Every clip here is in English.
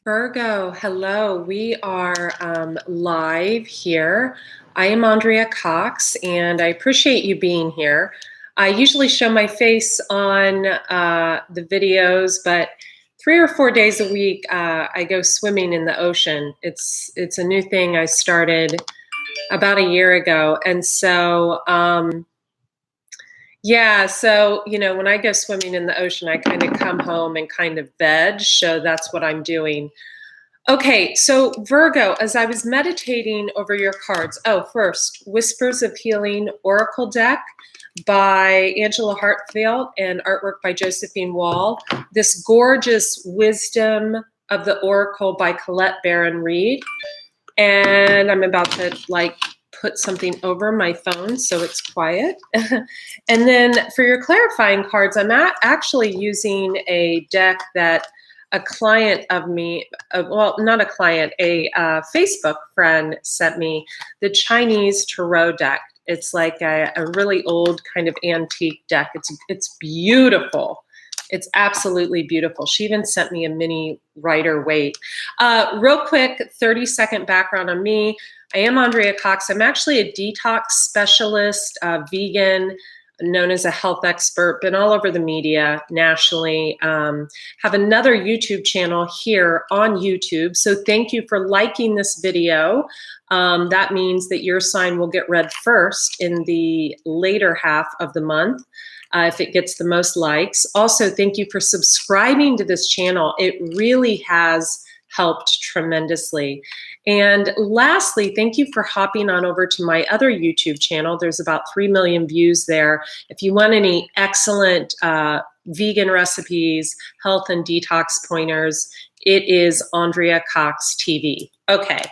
Virgo, hello. We are live here. I am Andrea Cox, and I appreciate you being here. I usually show my face on the videos, but 3 or 4 days a week I go swimming in the ocean. It's a new thing I started about a year ago, and so when I go swimming in the ocean, I kind of come home and kind of veg. So that's what I'm doing. Okay, so Virgo, as I was meditating over your cards, first, Whispers of Healing Oracle deck by Angela Hartfield and artwork by Josephine Wall. This gorgeous Wisdom of the Oracle by Colette Baron Reed. And I'm about to put something over my phone so it's quiet. And then for your clarifying cards, I'm actually using a deck that a client of me, well, not a client, a Facebook friend sent me, the Chinese Tarot deck. It's like a really old kind of antique deck. It's beautiful. It's absolutely beautiful. She even sent me a mini Rider-Waite. Real quick, 30-second background on me. I am Andrea Cox. I'm actually a detox specialist, vegan, known as a health expert, been all over the media nationally, have another YouTube channel here on YouTube. So thank you for liking this video. That means that your sign will get read first in the later half of the month. If it gets the most likes. Also, thank you for subscribing to this channel. It really has helped tremendously. And lastly, thank you for hopping on over to my other YouTube channel. There's about 3 million views there. If you want any excellent vegan recipes, health and detox pointers, it is Andrea Cox TV. Okay.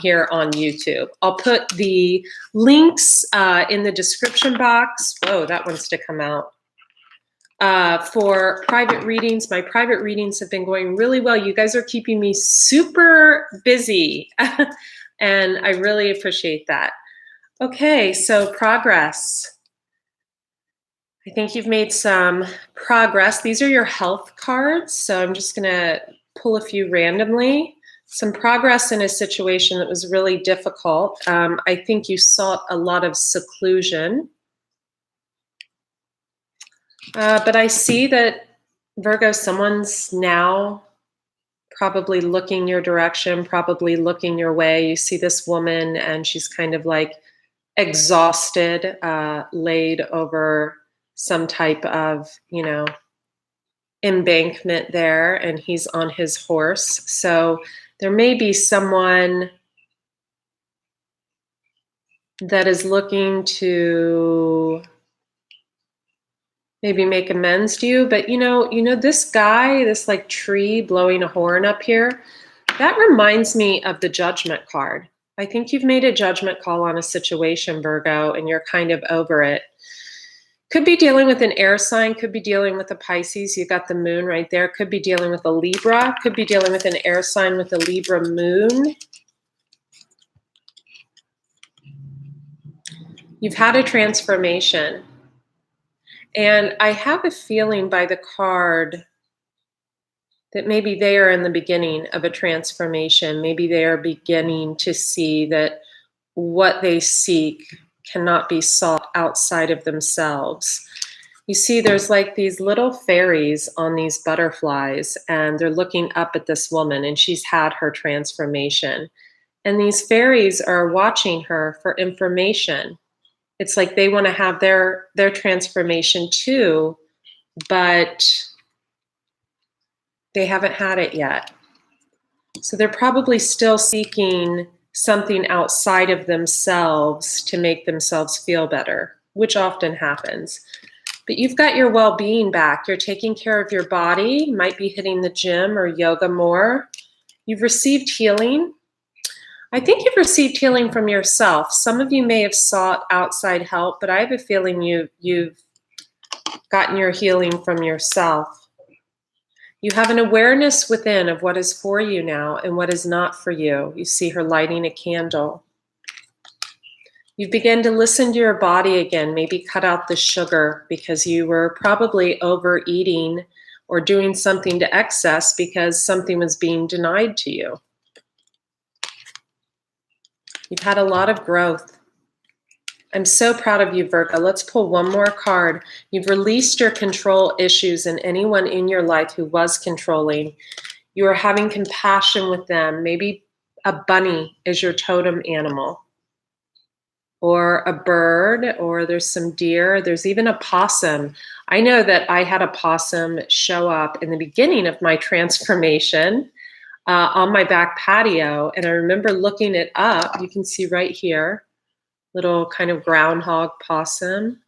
Here on YouTube. I'll put the links in the description box. Whoa, that wants to come out. For private readings. My private readings have been going really well. You guys are keeping me super busy, and I really appreciate that. Okay, so progress. I think you've made some progress. These are your health cards, so I'm just going to pull a few randomly. Some progress in a situation that was really difficult. I think you sought a lot of seclusion. But I see that, Virgo, someone's now probably looking your direction, probably looking your way. You see this woman and she's kind of like exhausted, laid over some type of, embankment there, and he's on his horse. So there may be someone that is looking to maybe make amends to you. But this guy, this like tree blowing a horn up here, that reminds me of the Judgment card. I think you've made a judgment call on a situation, Virgo, and you're kind of over it. Could be dealing with an air sign, could be dealing with a Pisces. You got the moon right there. Could be dealing with a Libra, could be dealing with an air sign with a Libra moon. You've had a transformation. And I have a feeling by the card that maybe they are in the beginning of a transformation. Maybe they are beginning to see that what they seek cannot be sought outside of themselves. You see, there's like these little fairies on these butterflies, and they're looking up at this woman, and she's had her transformation. And these fairies are watching her for information. It's like they want to have their transformation too, but they haven't had it yet. So they're probably still seeking something outside of themselves to make themselves feel better, which often happens. But you've got your well-being back. You're taking care of your body, might be hitting the gym or yoga more. You've received healing. I think you've received healing from yourself. Some of you may have sought outside help, but I have a feeling you've gotten your healing from yourself. You have an awareness within of what is for you now and what is not for you. You see her lighting a candle. You begin to listen to your body again, maybe cut out the sugar because you were probably overeating or doing something to excess because something was being denied to you. You've had a lot of growth. I'm so proud of you, Virgo. Let's pull one more card. You've released your control issues and anyone in your life who was controlling. You are having compassion with them. Maybe a bunny is your totem animal, or a bird, or there's some deer. There's even a possum. I know that I had a possum show up in the beginning of my transformation on my back patio, and I remember looking it up. You can see right here, little kind of groundhog possum.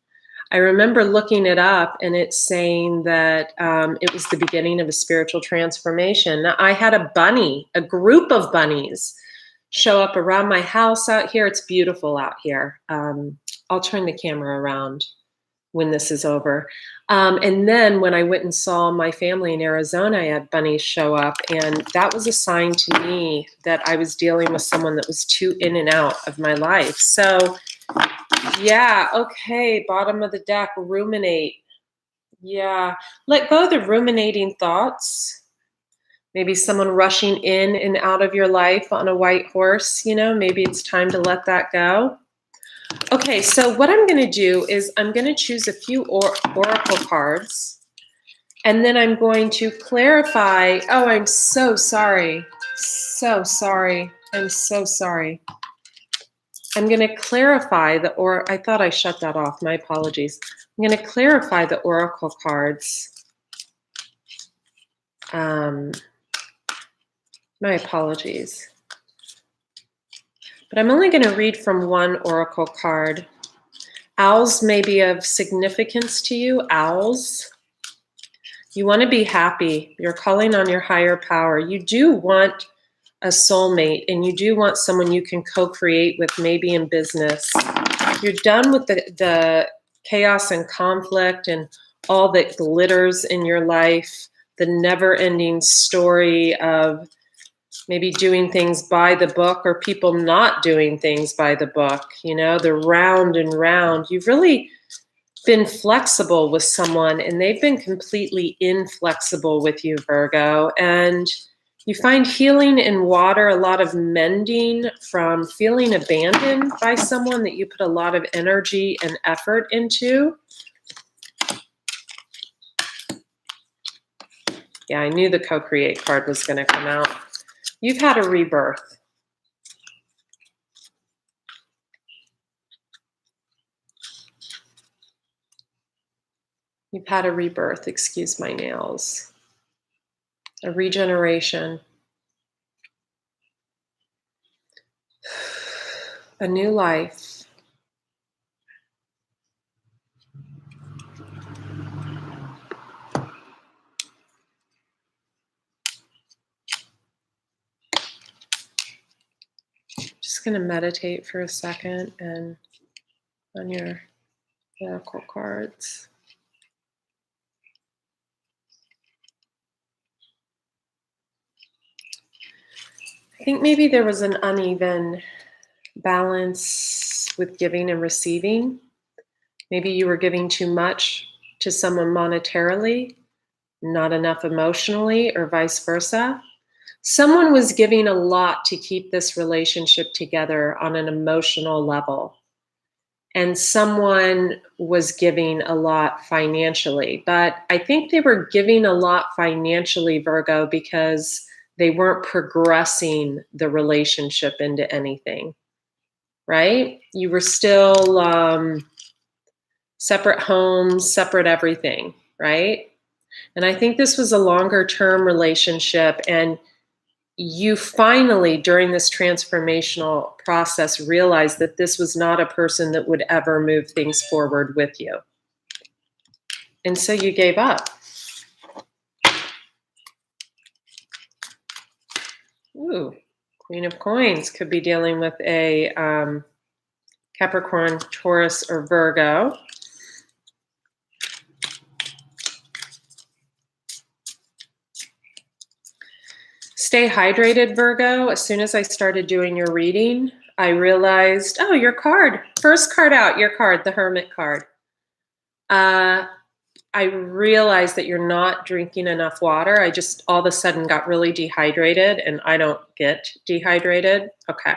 I remember looking it up and it's saying that it was the beginning of a spiritual transformation. Now, I had a bunny, a group of bunnies show up around my house out here. It's beautiful out here. I'll turn the camera around when this is over. And then when I went and saw my family in Arizona, I had bunnies show up, and that was a sign to me that I was dealing with someone that was too in and out of my life. So yeah, okay, bottom of the deck, ruminate. Yeah, let go of the ruminating thoughts. Maybe someone rushing in and out of your life on a white horse, maybe it's time to let that go. Okay, so what I'm going to do is I'm going to choose a few oracle cards, and then I'm going to clarify. Oh, I'm so sorry. So sorry. I'm so sorry. I'm going to clarify I thought I shut that off. My apologies. I'm going to clarify the oracle cards. My apologies. But I'm only going to read from one oracle card. Owls may be of significance to you. Owls. You want to be happy. You're calling on your higher power. You do want a soulmate, and you do want someone you can co-create with, maybe in business. You're done with the chaos and conflict and all that glitters in your life, the never-ending story of maybe doing things by the book or people not doing things by the book, the round and round. You've really been flexible with someone, and they've been completely inflexible with you, Virgo. And you find healing in water, a lot of mending from feeling abandoned by someone that you put a lot of energy and effort into. Yeah, I knew the co-create card was going to come out. You've had a rebirth. You've had a rebirth, excuse my nails. A regeneration. A new life. Just going to meditate for a second and on your oracle cards. I think maybe there was an uneven balance with giving and receiving. Maybe you were giving too much to someone monetarily, not enough emotionally, or vice versa. Someone was giving a lot to keep this relationship together on an emotional level, and someone was giving a lot financially. But I think they were giving a lot financially, Virgo, because they weren't progressing the relationship into anything, right? You were still separate homes, separate everything, right? And I think this was a longer term relationship, and you finally, during this transformational process, realized that this was not a person that would ever move things forward with you. And so you gave up. Ooh, Queen of Coins could be dealing with a Capricorn, Taurus, or Virgo. Stay hydrated, Virgo. As soon as I started doing your reading, I realized, oh, your card. First card out, your card, the Hermit card. I realized that you're not drinking enough water. I just all of a sudden got really dehydrated, and I don't get dehydrated. Okay.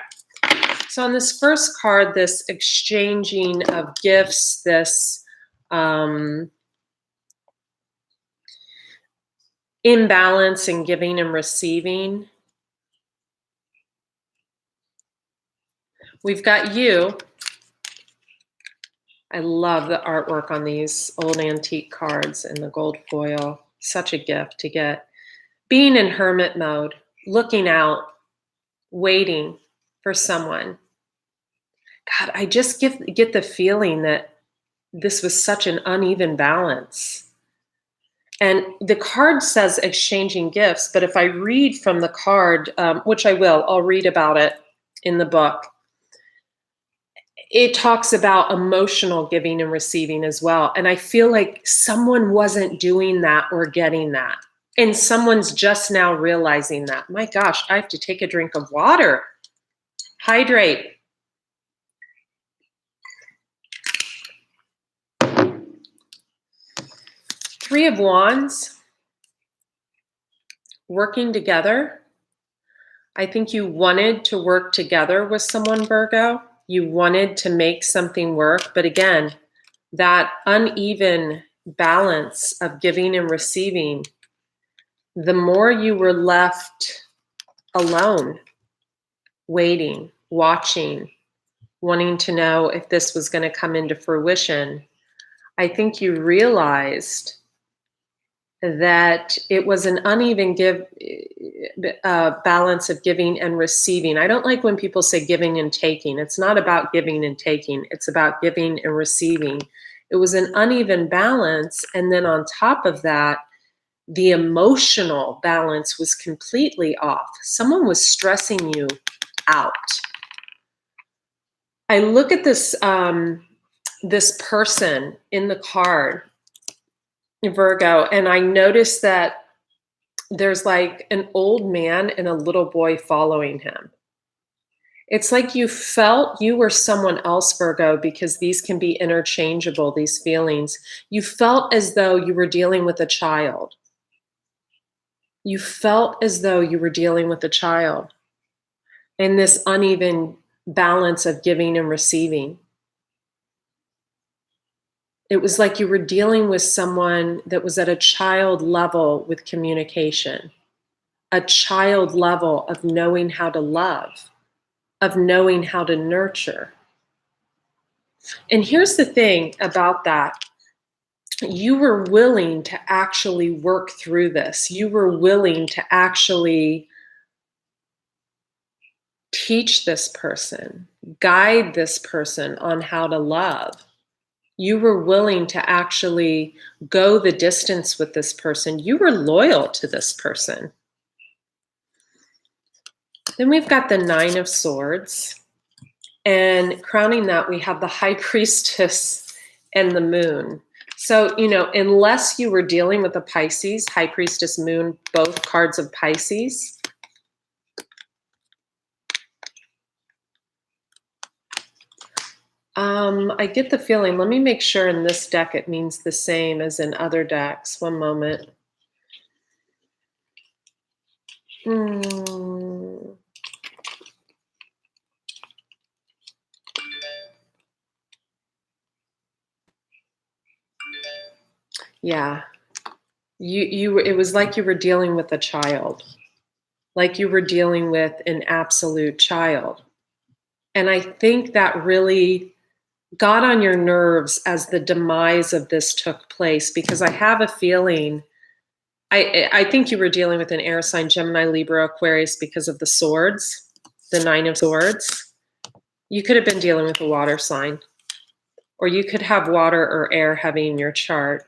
So on this first card, this exchanging of gifts, this imbalance in giving and receiving. We've got you. I love the artwork on these old antique cards and the gold foil. Such a gift to get. Being in hermit mode, looking out, waiting for someone. God, I just get the feeling that this was such an uneven balance. And the card says exchanging gifts, but if I read from the card, which I will, I'll read about it in the book. It talks about emotional giving and receiving as well. And I feel like someone wasn't doing that or getting that. And someone's just now realizing that. My gosh, I have to take a drink of water. Hydrate. Three of Wands. Working together. I think you wanted to work together with someone, Virgo. You wanted to make something work. But again, that uneven balance of giving and receiving, the more you were left alone, waiting, watching, wanting to know if this was going to come into fruition, I think you realized that it was an uneven balance of giving and receiving. I don't like when people say giving and taking. It's not about giving and taking. It's about giving and receiving. It was an uneven balance. And then on top of that, the emotional balance was completely off. Someone was stressing you out. I look at this, this person in the card, Virgo, and I notice that there's like an old man and a little boy following him. It's like you felt you were someone else, Virgo, because these can be interchangeable, these feelings. You felt as though you were dealing with a child. You felt as though you were dealing with a child in this uneven balance of giving and receiving. It was like you were dealing with someone that was at a child level with communication, a child level of knowing how to love, of knowing how to nurture. And here's the thing about that. You were willing to actually work through this. You were willing to actually teach this person, guide this person on how to love. You were willing to actually go the distance with this person. You were loyal to this person. Then we've got the Nine of Swords. And crowning that, we have the High Priestess and the Moon. So, you know, unless you were dealing with a Pisces, High Priestess, Moon, both cards of Pisces, I get the feeling, let me make sure in this deck it means the same as in other decks. One moment. Yeah. It was like you were dealing with a child. Like you were dealing with an absolute child. And I think that really got on your nerves as the demise of this took place, because I have a feeling, I think you were dealing with an air sign, Gemini, Libra, Aquarius, because of the swords, the Nine of Swords. You could have been dealing with a water sign, or you could have water or air heavy in your chart.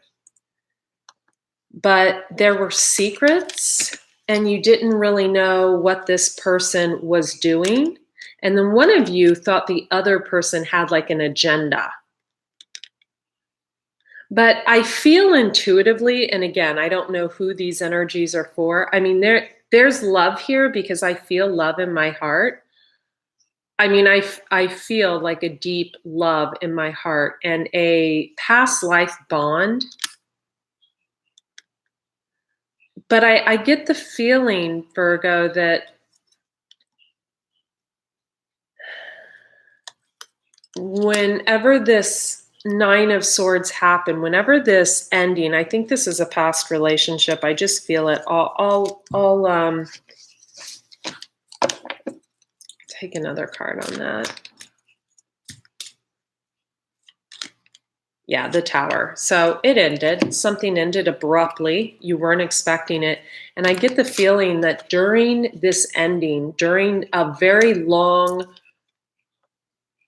But there were secrets, and you didn't really know what this person was doing. And then one of you thought the other person had like an agenda. But I feel intuitively, and again, I don't know who these energies are for. I mean, there's love here because I feel love in my heart. I mean, I feel like a deep love in my heart and a past life bond But I get the feeling, Virgo, that whenever this Nine of Swords happened, whenever this ending, I think this is a past relationship. I just feel it. I'll take another card on that. Yeah, the Tower. So it ended. Something ended abruptly. You weren't expecting it. And I get the feeling that during this ending, during a very long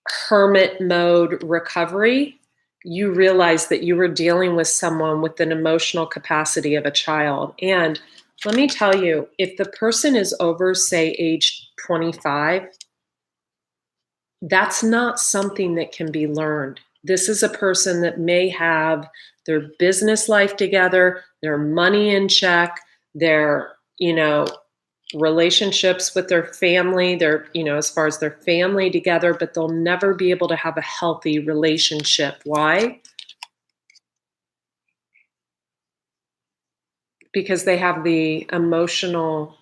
hermit mode recovery, you realized that you were dealing with someone with an emotional capacity of a child. And let me tell you, if the person is over, say, age 25, that's not something that can be learned. This is a person that may have their business life together, their money in check, their, relationships with their family, their, as far as their family together, but they'll never be able to have a healthy relationship. Why? Because they have the emotional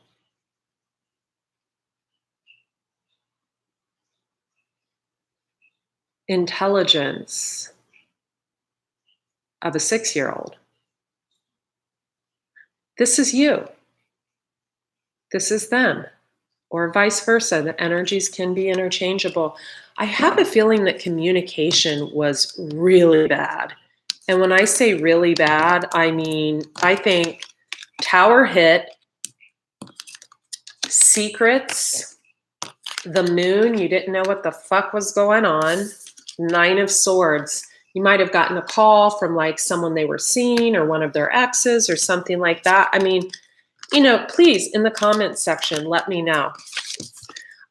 intelligence of a 6-year-old. This is you. This is them. Or vice versa. The energies can be interchangeable. I have a feeling that communication was really bad. And when I say really bad, I mean, I think Tower hit, secrets, the moon, you didn't know what the fuck was going on, Nine of Swords. You might have gotten a call from like someone they were seeing or one of their exes or something like that. I mean, please in the comments section, let me know.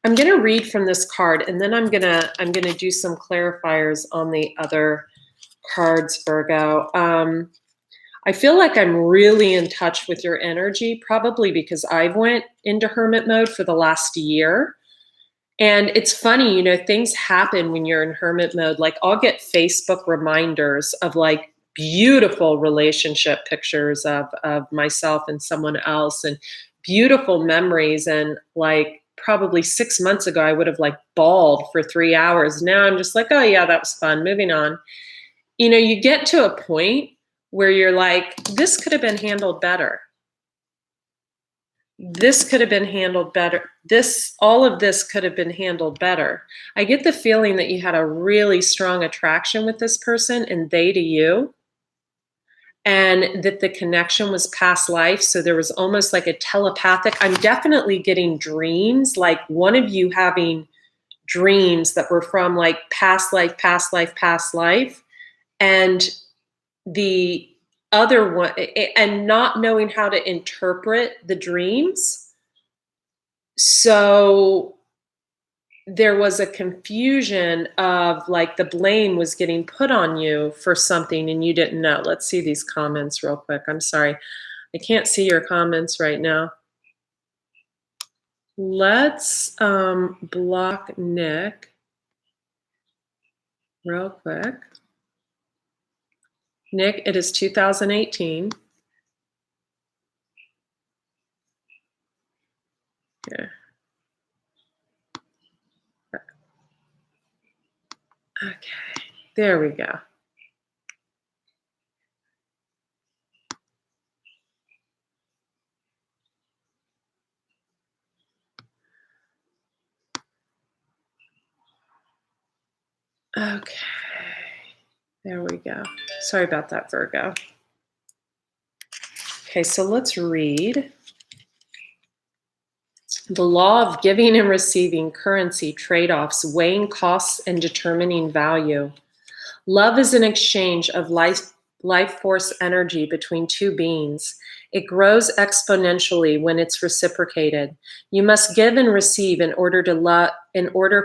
I'm going to read from this card and then I'm going to do some clarifiers on the other cards, Virgo. I feel like I'm really in touch with your energy, probably because I've went into hermit mode for the last year. And it's funny, things happen when you're in hermit mode. Like I'll get Facebook reminders of like beautiful relationship pictures of myself and someone else and beautiful memories. And like probably 6 months ago, I would have like bawled for 3 hours. Now I'm just like, oh yeah, that was fun. Moving on. You get to a point where you're like, this could have been handled better. This could have been handled better. All of this could have been handled better. I get the feeling that you had a really strong attraction with this person and they to you, and that the connection was past life. So there was almost like a telepathic, I'm definitely getting dreams, like one of you having dreams that were from like past life, past life, past life. And the other one, and not knowing how to interpret the dreams. So there was a confusion of like the blame was getting put on you for something and you didn't know. Let's see these comments real quick. I'm sorry. I can't see your comments right now. Let's block Nick real quick. Nick, it is 2018. Yeah. Okay, there we go. Okay, there we go. Sorry about that, Virgo. Okay, so let's read. The law of giving and receiving, currency, trade-offs, weighing costs and determining value. Love is an exchange of life force energy between two beings. It grows exponentially when it's reciprocated. You must give and receive in order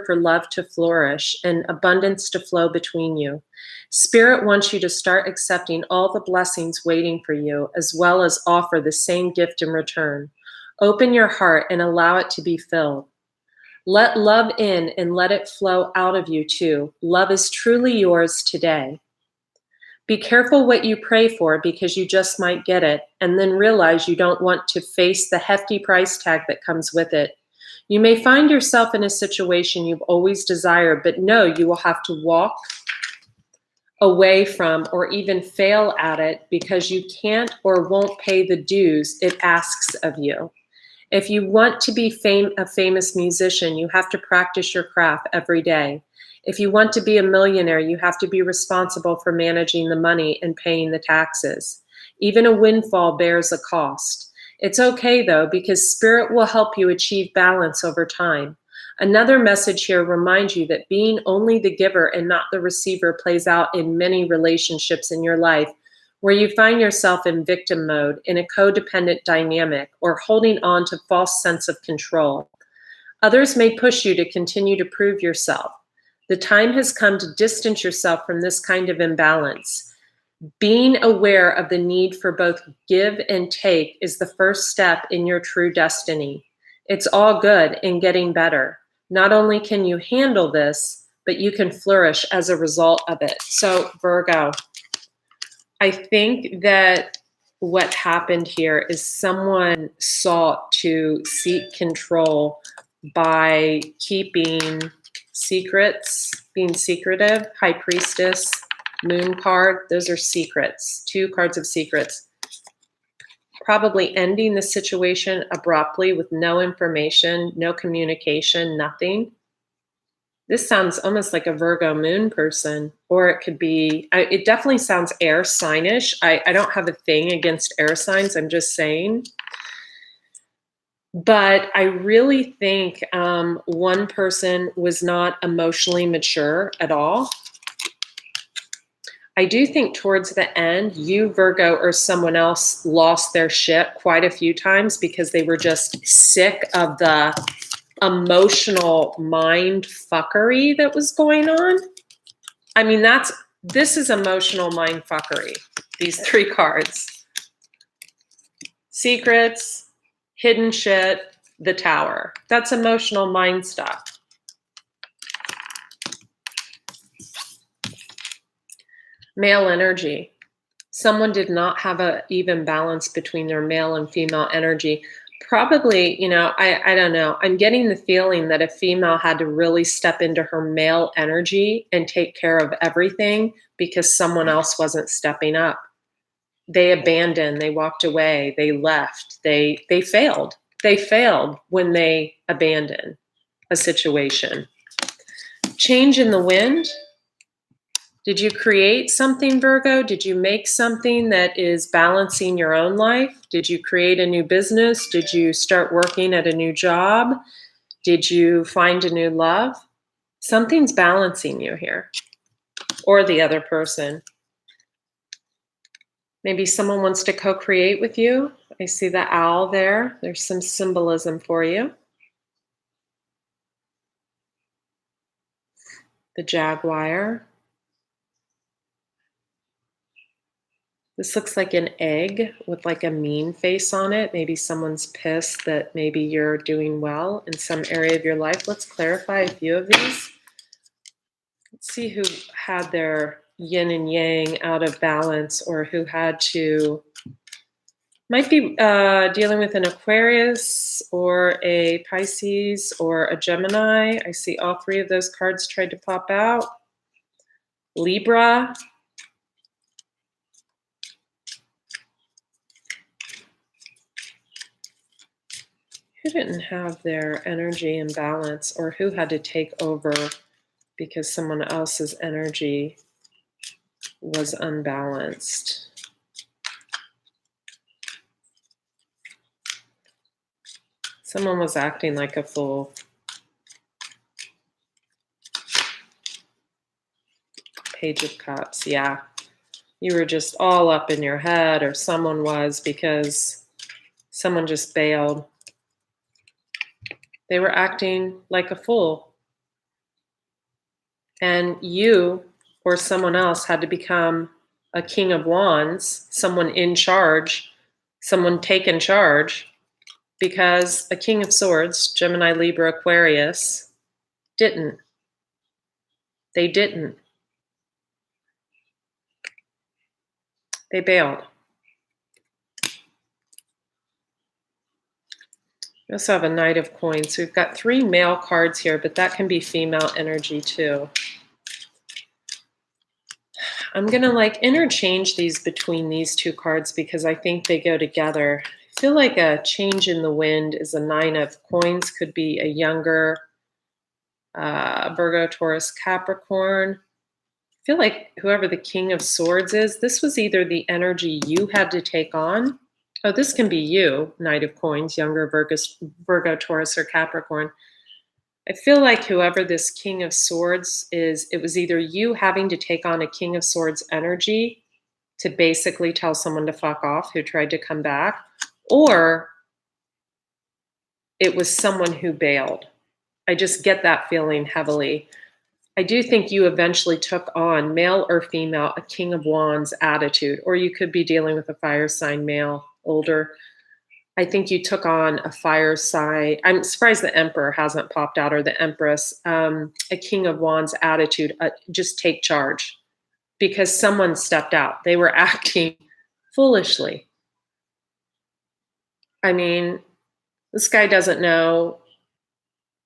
for love to flourish and abundance to flow between you. Spirit wants you to start accepting all the blessings waiting for you, as well as offer the same gift in return. Open your heart and allow it to be filled. Let love in and let it flow out of you too. Love is truly yours today. Be careful what you pray for because you just might get it, and then realize you don't want to face the hefty price tag that comes with it. You may find yourself in a situation you've always desired, but know you will have to walk away from or even fail at it because you can't or won't pay the dues it asks of you. If you want to be a famous musician, you have to practice your craft every day. If you want to be a millionaire, you have to be responsible for managing the money and paying the taxes. Even a windfall bears a cost. It's okay though, because spirit will help you achieve balance over time. Another message here reminds you that being only the giver and not the receiver plays out in many relationships in your life where you find yourself in victim mode, in a codependent dynamic, or holding on to false sense of control. Others may push you to continue to prove yourself. The time has come to distance yourself from this kind of imbalance. Being aware of the need for both give and take is the first step in your true destiny. It's all good and getting better. Not only can you handle this, but you can flourish as a result of it. So, Virgo, I think that what happened here is someone sought to seek control by keeping secrets, being secretive. High Priestess, Moon card, those are secrets. 2 cards of secrets. Probably ending the situation abruptly with no information, no communication, nothing. This sounds almost like a Virgo moon person, or it could be, it definitely sounds air signish. I don't have a thing against air signs, I'm just saying. But I really think one person was not emotionally mature at all. I do think towards the end, you, Virgo, or someone else lost their shit quite a few times because they were just sick of the emotional mind fuckery that was going on. I mean, this is emotional mind fuckery, these 3 cards. Secrets, hidden shit, the Tower. That's emotional mind stuff. Male energy. Someone did not have an even balance between their male and female energy. Probably, I don't know. I'm getting the feeling that a female had to really step into her male energy and take care of everything because someone else wasn't stepping up. They abandoned, they walked away, they left, they failed. They failed when they abandoned a situation. Change in the wind. Did you create something, Virgo? Did you make something that is balancing your own life? Did you create a new business? Did you start working at a new job? Did you find a new love? Something's balancing you here, or the other person. Maybe someone wants to co-create with you. I see the owl there. There's some symbolism for you. The jaguar. This looks like an egg with like a mean face on it. Maybe someone's pissed that maybe you're doing well in some area of your life. Let's clarify a few of these. Let's see who had their yin and yang out of balance, or who had to, might be dealing with an Aquarius or a Pisces or a Gemini. I see all 3 of those cards tried to pop out. Libra. Who didn't have their energy in balance, or who had to take over because someone else's energy was unbalanced? Someone was acting like a fool. Page of Cups, yeah. You were just all up in your head, or someone was, because someone just bailed. They were acting like a fool. And you or someone else had to become a King of Wands, someone in charge, someone taking charge, because a King of Swords, Gemini, Libra, Aquarius, didn't. They didn't. They bailed. We also have a Knight of Coins. So we've got 3 male cards here, but that can be female energy too. I'm going to like interchange these between these 2 cards because I think they go together. I feel like a change in the wind is a 9 of Coins, could be a younger Virgo, Taurus, Capricorn. I feel like whoever the King of Swords is, this was either the energy you had to take on. Oh, this can be you, Knight of Coins, younger Virgo, Taurus, or Capricorn. I feel like whoever this King of Swords is, it was either you having to take on a King of Swords energy to basically tell someone to fuck off who tried to come back, or it was someone who bailed. I just get that feeling heavily. I do think you eventually took on, male or female, a King of Wands attitude, or you could be dealing with a fire sign male, older. I think you took on a fire sign. I'm surprised the Emperor hasn't popped out, or the Empress, a King of Wands attitude, just take charge, because someone stepped out. They were acting foolishly. I mean, this guy doesn't know,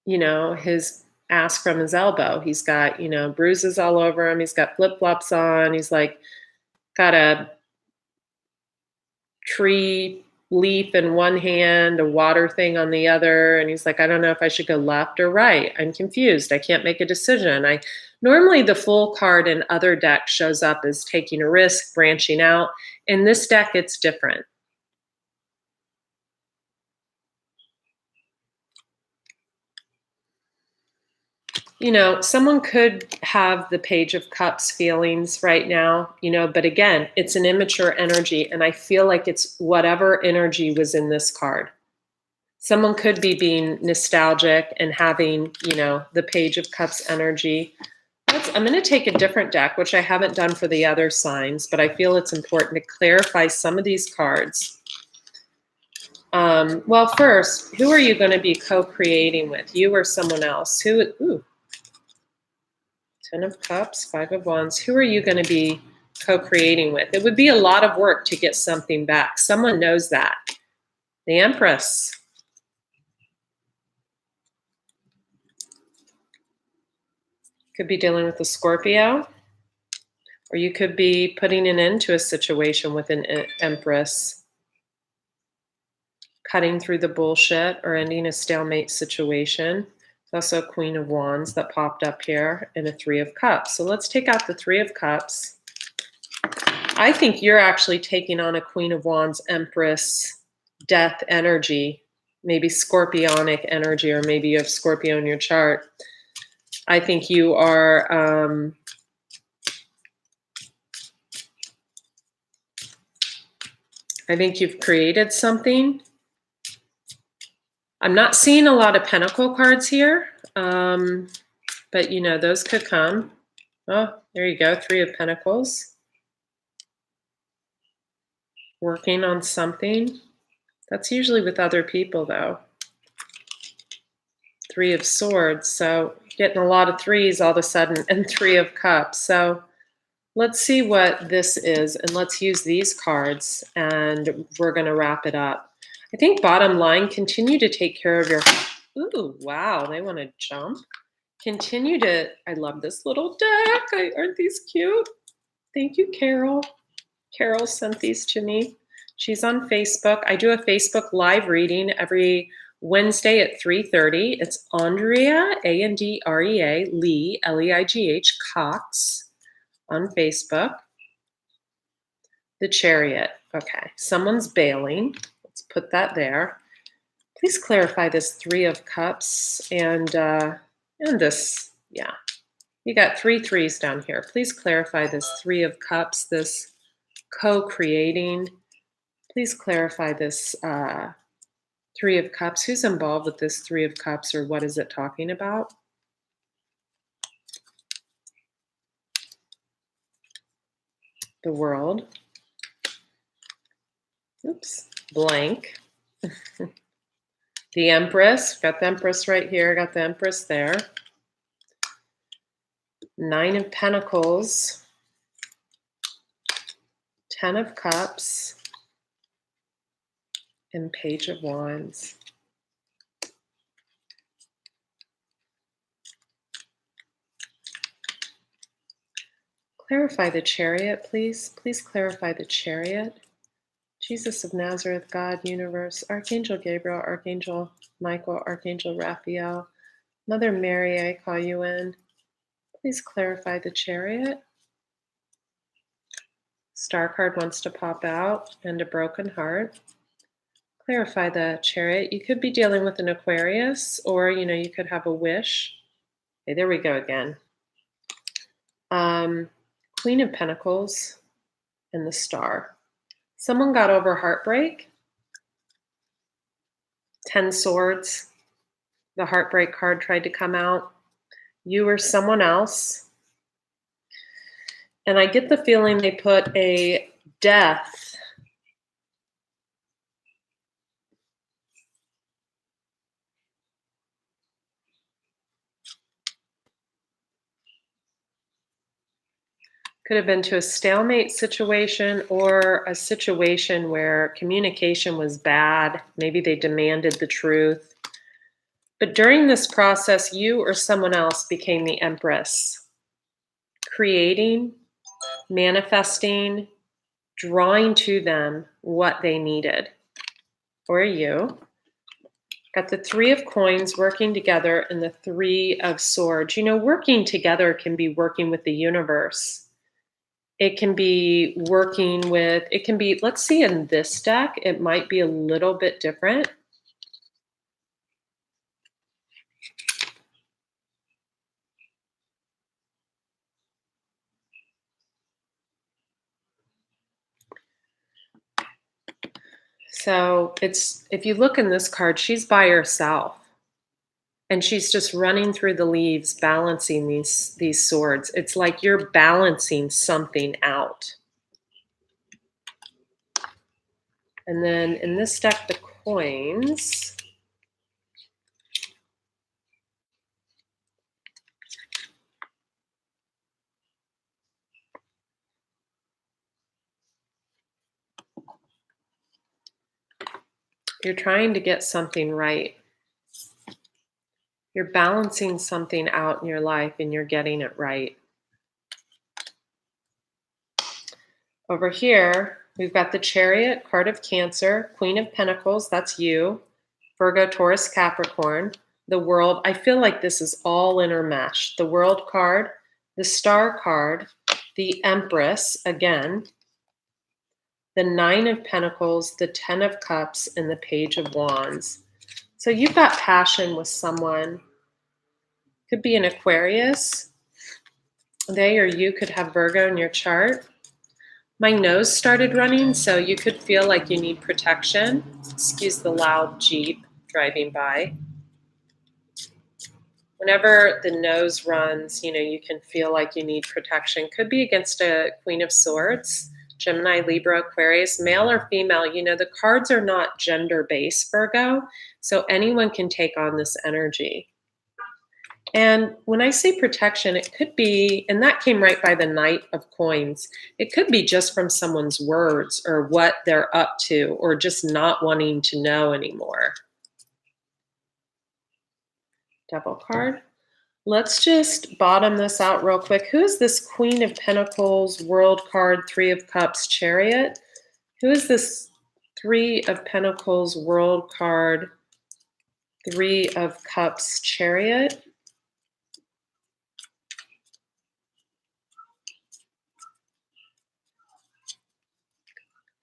his ass from his elbow. He's got, bruises all over him. He's got flip-flops on. He's like got a tree leaf in one hand, a water thing on the other, and he's like, I don't know if I should go left or right. I'm confused. I can't make a decision. Normally the Fool card in other decks shows up as taking a risk, branching out. In this deck, it's different. Someone could have the Page of Cups feelings right now, but again, it's an immature energy, and I feel like it's whatever energy was in this card. Someone could be being nostalgic and having, the Page of Cups energy. I'm going to take a different deck, which I haven't done for the other signs, but I feel it's important to clarify some of these cards. Well, first, who are you going to be co-creating with? You or someone else? Ooh. 10 of Cups, 5 of Wands. Who are you going to be co-creating with? It would be a lot of work to get something back. Someone knows that. The Empress. Could be dealing with a Scorpio. Or you could be putting an end to a situation with an Empress. Cutting through the bullshit or ending a stalemate situation. Also a Queen of Wands that popped up here, and a 3 of Cups. So let's take out the 3 of Cups. I think you're actually taking on a Queen of Wands, Empress, death energy, maybe scorpionic energy, or maybe you have Scorpio in your chart. I think you are I think you've created something. I'm not seeing a lot of Pentacle cards here, but those could come. Oh, there you go, 3 of Pentacles. Working on something. That's usually with other people, though. 3 of Swords, so getting a lot of 3s all of a sudden, and 3 of Cups. So let's see what this is, and let's use these cards, and we're going to wrap it up. I think bottom line, continue to take care of your... Ooh, wow, they want to jump. Continue to... I love this little deck. Aren't these cute? Thank you, Carol. Carol sent these to me. She's on Facebook. I do a Facebook live reading every Wednesday at 3:30. It's Andrea, Andrea, Lee, Leigh, Cox on Facebook. The Chariot. Okay, someone's bailing. Let's put that there. Please clarify this 3 of Cups and this. Yeah, you got 3 3s down here. Please clarify this 3 of Cups, this co-creating. Please clarify this 3 of Cups. Who's involved with this 3 of Cups, or what is it talking about? The World. Oops, blank. The Empress. Got the Empress right here. Got the Empress there. 9 of Pentacles. Ten of Cups, and Page of Wands. Clarify the Chariot, please. Please clarify the Chariot. Jesus of Nazareth, God, Universe, Archangel Gabriel, Archangel Michael, Archangel Raphael, Mother Mary, I call you in. Please clarify the Chariot. Star card wants to pop out, and a broken heart. Clarify the Chariot. You could be dealing with an Aquarius, or you could have a wish. Okay, there we go again. Queen of Pentacles and the Star. Someone got over heartbreak. 10 Swords. The heartbreak card tried to come out. You or someone else. And I get the feeling they put a death could have been to a stalemate situation, or a situation where communication was bad. Maybe they demanded the truth. But during this process, you or someone else became the Empress, creating, manifesting, drawing to them what they needed. Or you. Got the Three of Coins working together and the Three of Swords. Working together can be working with the universe. It can be let's see, in this deck, it might be a little bit different. So if you look in this card, she's by herself. And she's just running through the leaves, balancing these swords. It's like you're balancing something out. And then in this deck, the coins. You're trying to get something right. You're balancing something out in your life and you're getting it right. Over here, we've got the Chariot, card of Cancer, Queen of Pentacles, that's you, Virgo, Taurus, Capricorn, the World. I feel like this is all intermeshed. The World card, the Star card, the Empress, again, the Nine of Pentacles, the Ten of Cups, and the Page of Wands. So you've got passion with someone. Could be an Aquarius. They or you could have Virgo in your chart. My nose started running, so you could feel like you need protection. Excuse the loud Jeep driving by. Whenever the nose runs, you can feel like you need protection. Could be against a Queen of Swords, Gemini, Libra, Aquarius, male or female. The cards are not gender-based, Virgo, so anyone can take on this energy. And when I say protection, it could be, and that came right by the Knight of Coins, it could be just from someone's words or what they're up to, or just not wanting to know anymore. Devil card. Let's just bottom this out real quick. Who is this Queen of Pentacles, World card, Three of Cups, Chariot? Who is this Three of Pentacles, World card, Three of Cups, Chariot?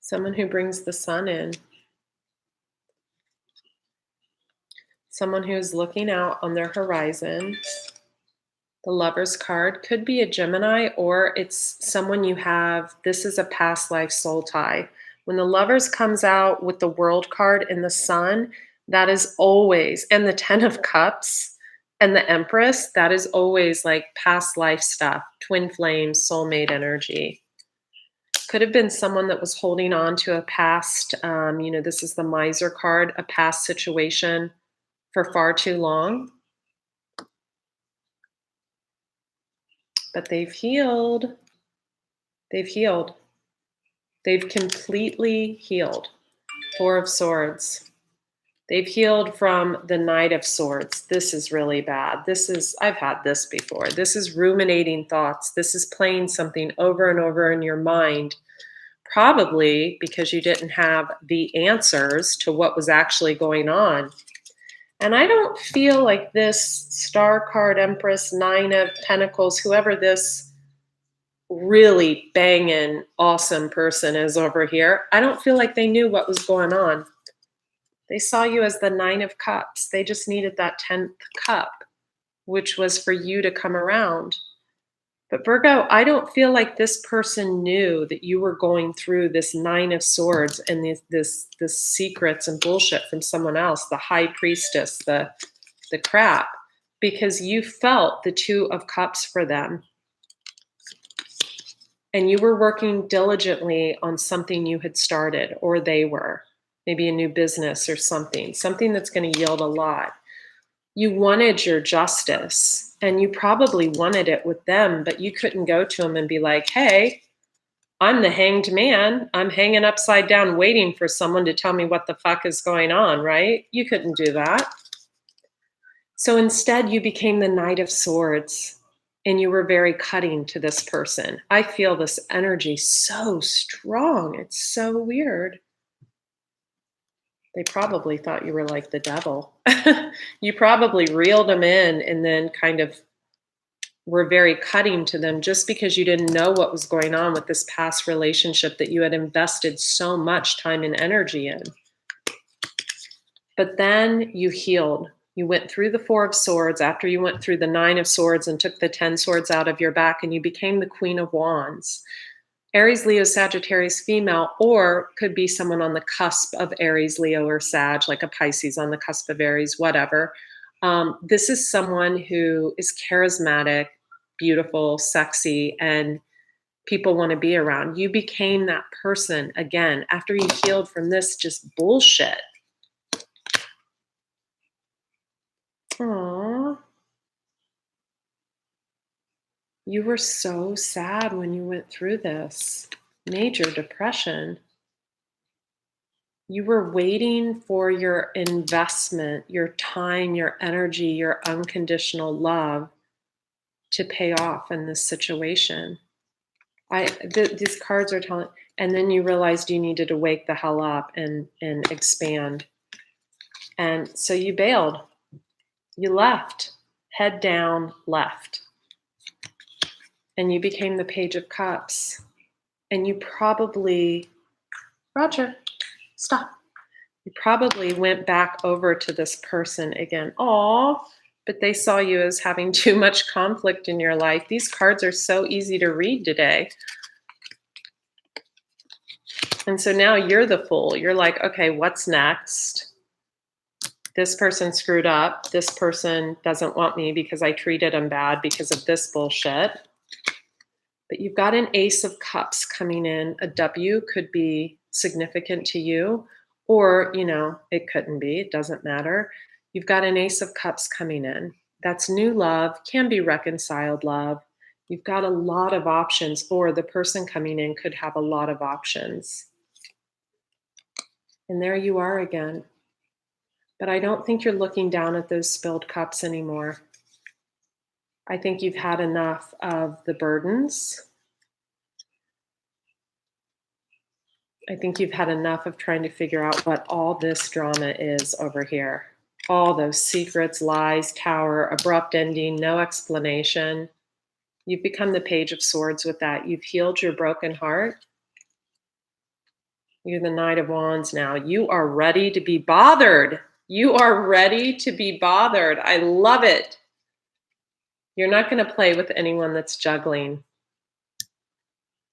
Someone who brings the sun in. Someone who's looking out on their horizon. The Lover's card could be a Gemini, or it's someone you have. This is a past life soul tie. When the Lovers comes out with the World card and the sun, that is always, and the Ten of Cups and the Empress, that is always like past life stuff, twin flames, soulmate energy. Could have been someone that was holding on to a past, this is the Miser card, a past situation for far too long. But they've healed. They've healed. They've completely healed. Four of Swords. They've healed from the Knight of Swords. This is really bad. I've had this before. This is ruminating thoughts. This is playing something over and over in your mind, probably because you didn't have the answers to what was actually going on. And I don't feel like this Star card, Empress, Nine of Pentacles, whoever this really banging, awesome person is over here, I don't feel like they knew what was going on. They saw you as the Nine of Cups. They just needed that 10th cup, which was for you to come around. But Virgo, I don't feel like this person knew that you were going through this Nine of Swords and this secrets and bullshit from someone else, the High Priestess, the crap, because you felt the Two of Cups for them. And you were working diligently on something you had started, or they were. Maybe a new business or something that's going to yield a lot. You wanted your justice, and you probably wanted it with them, but you couldn't go to them and be like, hey, I'm the hanged man. I'm hanging upside down waiting for someone to tell me what the fuck is going on, right? You couldn't do that. So instead, you became the Knight of Swords, and you were very cutting to this person. I feel this energy so strong. It's so weird. They probably thought you were like the devil. You probably reeled them in and then kind of were very cutting to them just because you didn't know what was going on with this past relationship that you had invested so much time and energy in. But then you healed. You went through the Four of Swords after you went through the Nine of Swords and took the 10 swords out of your back, and you became the Queen of Wands. Aries, Leo, Sagittarius, female, or could be someone on the cusp of Aries, Leo, or Sag, like a Pisces on the cusp of Aries, whatever. This is someone who is charismatic, beautiful, sexy, and people want to be around. You became that person again after you healed from this just bullshit. Aww. You were so sad when you went through this. Major depression. You were waiting for your investment, your time, your energy, your unconditional love to pay off in this situation. These cards are telling, and then you realized you needed to wake the hell up and expand. And so you bailed. You left, head down, left. And you became the Page of Cups. And you probably, Roger, stop. You probably went back over to this person again. Aw, but they saw you as having too much conflict in your life. These cards are so easy to read today. And so now you're the fool. You're like, okay, what's next? This person screwed up. This person doesn't want me because I treated them bad because of this bullshit. But you've got an Ace of Cups coming in. A W could be significant to you, or, it couldn't be. It doesn't matter. You've got an Ace of Cups coming in. That's new love, can be reconciled love. You've got a lot of options, or the person coming in could have a lot of options. And there you are again. But I don't think you're looking down at those spilled cups anymore. I think you've had enough of the burdens. I think you've had enough of trying to figure out what all this drama is over here. All those secrets, lies, tower, abrupt ending, no explanation. You've become the Page of Swords with that. You've healed your broken heart. You're the Knight of Wands now. You are ready to be bothered. You are ready to be bothered. I love it. You're not going to play with anyone that's juggling.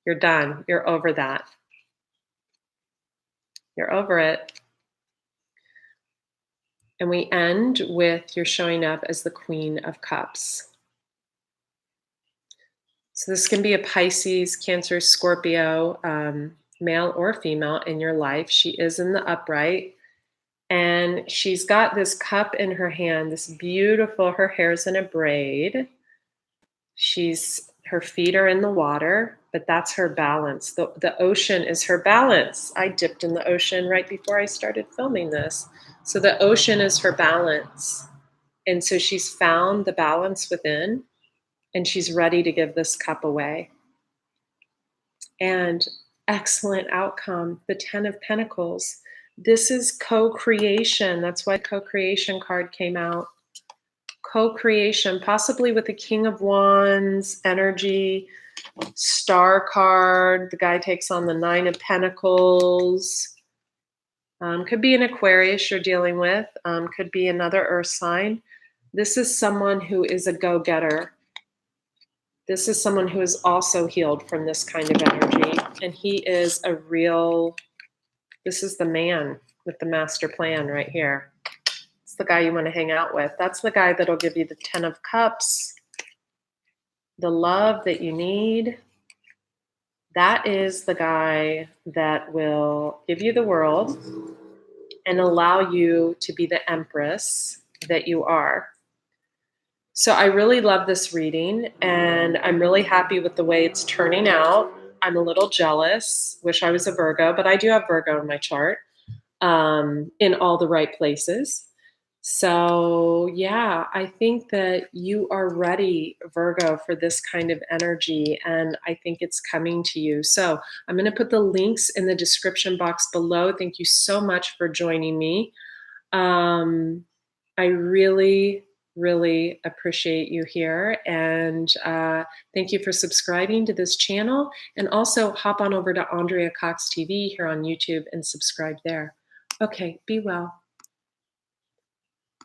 You're done. You're over that. You're over it. And we end with you're showing up as the Queen of Cups. So this can be a Pisces, Cancer, Scorpio, male or female in your life. She is in the upright. And she's got this cup in her hand, this beautiful, her hair's in a braid. Her feet are in the water, but that's her balance. The ocean is her balance. I dipped in the ocean right before I started filming this. So the ocean is her balance. And so she's found the balance within, and she's ready to give this cup away. And excellent outcome, the 10 of Pentacles. This is co-creation. That's why co-creation card came out. Co-creation, possibly with the King of Wands energy, Star card. The guy takes on the 9 of Pentacles. Could be an Aquarius you're dealing with. Could be another earth sign. This is someone who is a go-getter. This is someone who is also healed from this kind of energy. And he is a real, this is the man with the master plan right here. It's the guy you want to hang out with. That's the guy that'll give you the 10 of Cups, the love that you need. That is the guy that will give you the world and allow you to be the empress that you are. So I really love this reading, and I'm really happy with the way it's turning out. I'm a little jealous, wish I was a Virgo, but I do have Virgo in my chart, in all the right places. So yeah, I think that you are ready, Virgo, for this kind of energy, and I think it's coming to you. So I'm going to put the links in the description box below. Thank you so much for joining me. I really, really appreciate you here, and thank you for subscribing to this channel, and also hop on over to Andrea Cox TV here on YouTube and subscribe there. Okay, be well.